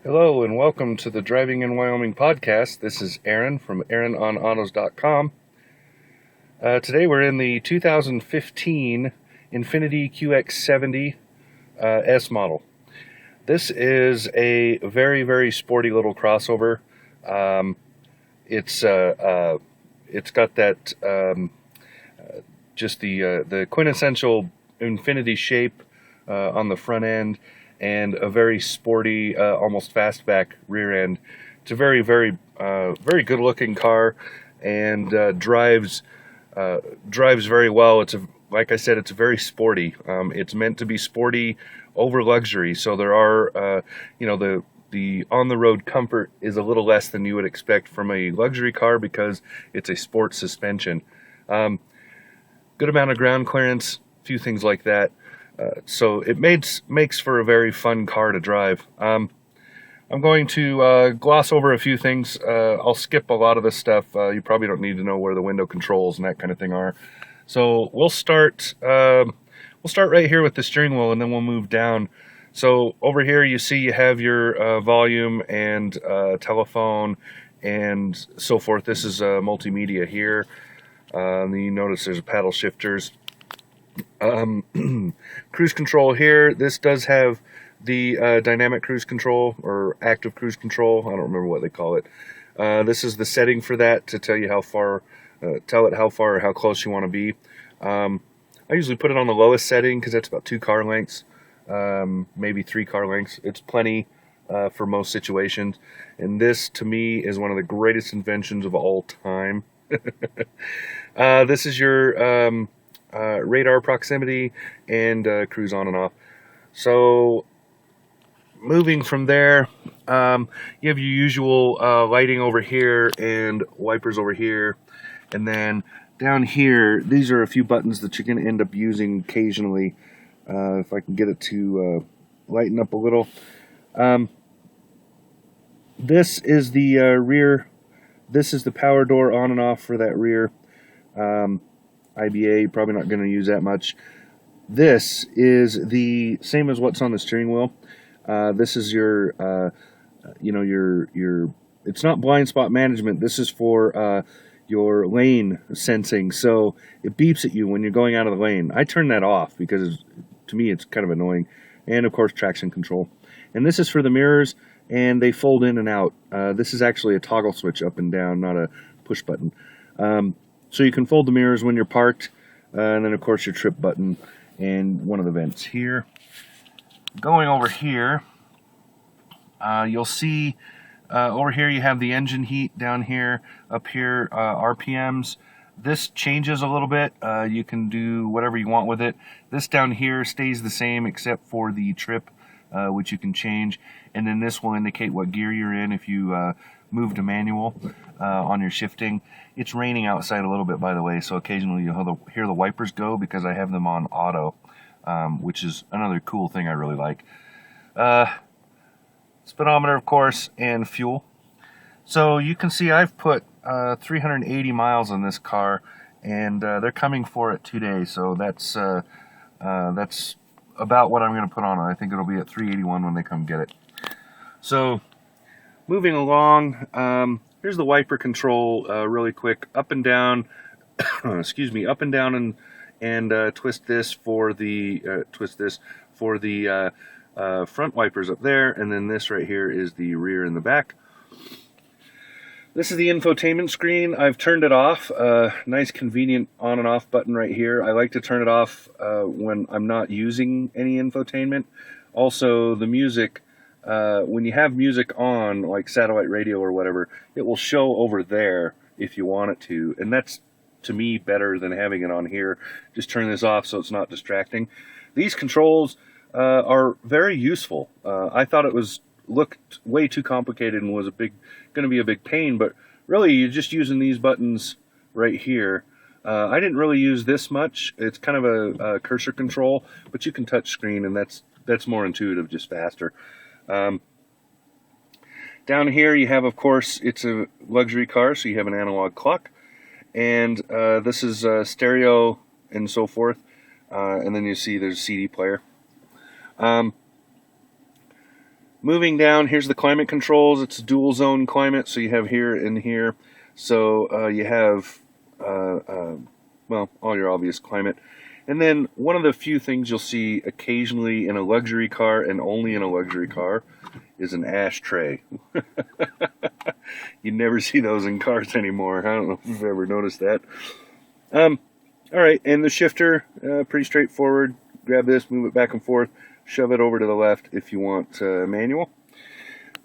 Hello and welcome to the Driving in Wyoming podcast. This is Aaron from AaronOnAutos.com. Today we're in the 2015 Infiniti QX70 S model. This is a very, very sporty little crossover. Um, it's got that just the quintessential Infiniti shape on the front end, and a very sporty, almost fastback rear end. It's a very, very good-looking car, and drives very well. Like I said, it's very sporty. It's meant to be sporty over luxury, so there are, the on-the-road comfort is a little less than you would expect from a luxury car because it's a sport suspension. Good amount of ground clearance, a few things like that. So it makes for a very fun car to drive. I'm going to gloss over a few things. I'll skip a lot of this stuff. You probably don't need to know where the window controls and that kind of thing are. So we'll start right here with the steering wheel, and then we'll move down. So over here you see you have your volume and telephone and so forth. This is multimedia here. And you notice there's paddle shifters. Cruise control here. This does have the dynamic cruise control or active cruise control. I don't remember what they call it. This is the setting for that to tell you how far, tell it how far or how close you want to be. I usually put it on the lowest setting because that's about 2 car lengths, maybe 3 car lengths. It's plenty for most situations. And this, to me, is one of the greatest inventions of all time. This is your radar proximity and cruise on and off. So moving from there, you have your usual lighting over here and wipers over here, and then down here these are a few buttons that you're going to end up using occasionally. If I can get it to lighten up a little. This is the rear. This is the power door on and off for that rear. IBA, probably not going to use that much. This is the same as what's on the steering wheel. This is your, it's not blind spot management. This is for your lane sensing. So it beeps at you when you're going out of the lane. I turn that off because to me it's kind of annoying. And of course, traction control. And this is for the mirrors, and they fold in and out. This is actually a toggle switch up and down, not a push button. So you can fold the mirrors when you're parked, and then of course your trip button and one of the vents here. Going over here, you'll see over here you have the engine heat down here, up here RPMs. This changes a little bit. You can do whatever you want with it. This down here stays the same except for the trip, which you can change, and then this will indicate what gear you're in if you move to manual on your shifting. It's raining outside a little bit, by the way, so occasionally you'll hear the wipers go because I have them on auto, which is another cool thing I really like. Speedometer, of course, and fuel. So you can see I've put 380 miles on this car, and they're coming for it today, so that's about what I'm going to put on it. I think it'll be at 381 when they come get it. So moving along, here's the wiper control really quick. Up and down, excuse me, up and down and twist this for the front wipers up there, and then this right here is the rear and the back. This is the infotainment screen. I've turned it off. Nice convenient on and off button right here. I like to turn it off when I'm not using any infotainment. Also, the music, when you have music on, like satellite radio or whatever, it will show over there if you want it to. And that's, to me, better than having it on here. Just turn this off so it's not distracting. These controls are very useful. I thought it looked way too complicated and was going to be a big pain, but really you're just using these buttons right here. I didn't really use this much. It's kind of a cursor control, but you can touch screen, and that's more intuitive, just faster. Down here you have, of course, it's a luxury car, so you have an analog clock, and this is stereo and so forth, and then you see there's a CD player. Moving down, here's the climate controls. It's dual zone climate, so you have here and here. So you have, well, all your obvious climate. And then one of the few things you'll see occasionally in a luxury car, and only in a luxury car, is an ashtray. You never see those in cars anymore. I don't know if you've ever noticed that. All right, and the shifter, pretty straightforward. Grab this, move it back and forth, shove it over to the left if you want manual.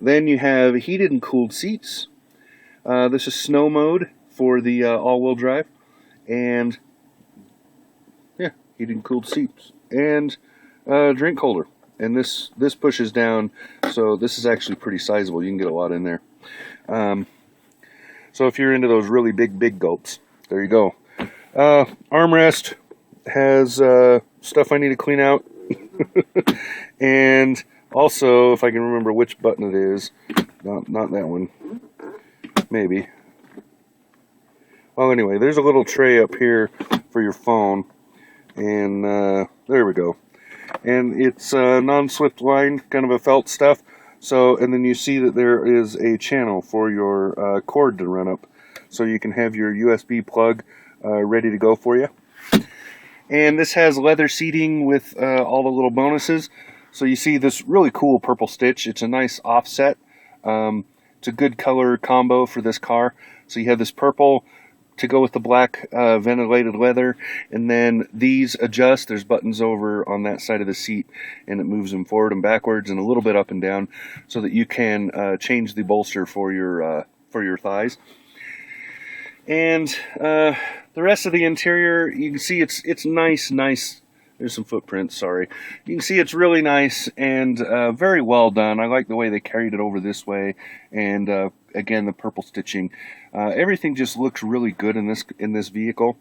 Then you have heated and cooled seats. This is snow mode for the all-wheel drive. And yeah, heated and cooled seats. And drink holder. And this pushes down, so this is actually pretty sizable. You can get a lot in there. So if you're into those really big gulps, there you go. Armrest has stuff I need to clean out. And also, if I can remember which button it is, not that one, maybe. Well, anyway, there's a little tray up here for your phone, and there we go. And it's non-swift line, kind of a felt stuff. So, and then you see that there is a channel for your cord to run up, so you can have your USB plug ready to go for you. And this has leather seating with all the little bonuses. So you see this really cool purple stitch. It's a nice offset. It's a good color combo for this car. So you have this purple to go with the black ventilated leather, and then these adjust. There's buttons over on that side of the seat, and it moves them forward and backwards and a little bit up and down, so that you can change the bolster for your thighs. And the rest of the interior, you can see it's nice. There's some footprints, sorry. You can see it's really nice and very well done. I like the way they carried it over this way, and again, the purple stitching. Everything just looks really good in this vehicle.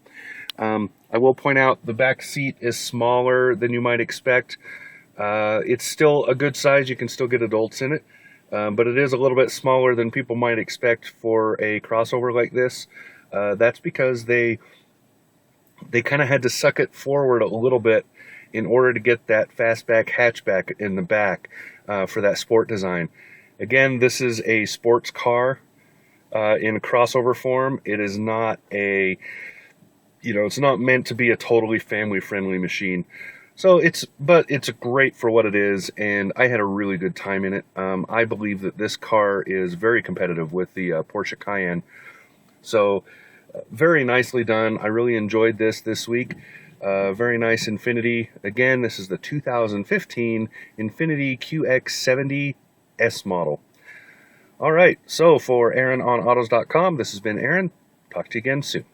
I will point out the back seat is smaller than you might expect. It's still a good size. You can still get adults in it, but it is a little bit smaller than people might expect for a crossover like this. That's because they kind of had to suck it forward a little bit in order to get that fastback hatchback in the back for that sport design. Again, this is a sports car in crossover form. It is not a, it's not meant to be a totally family-friendly machine. So but it's great for what it is, and I had a really good time in it. I believe that this car is very competitive with the Porsche Cayenne. So very nicely done. I really enjoyed this week. Very nice Infiniti. Again, this is the 2015 Infiniti QX70 S model. All right, so for Aaron on Autos.com, this has been Aaron. Talk to you again soon.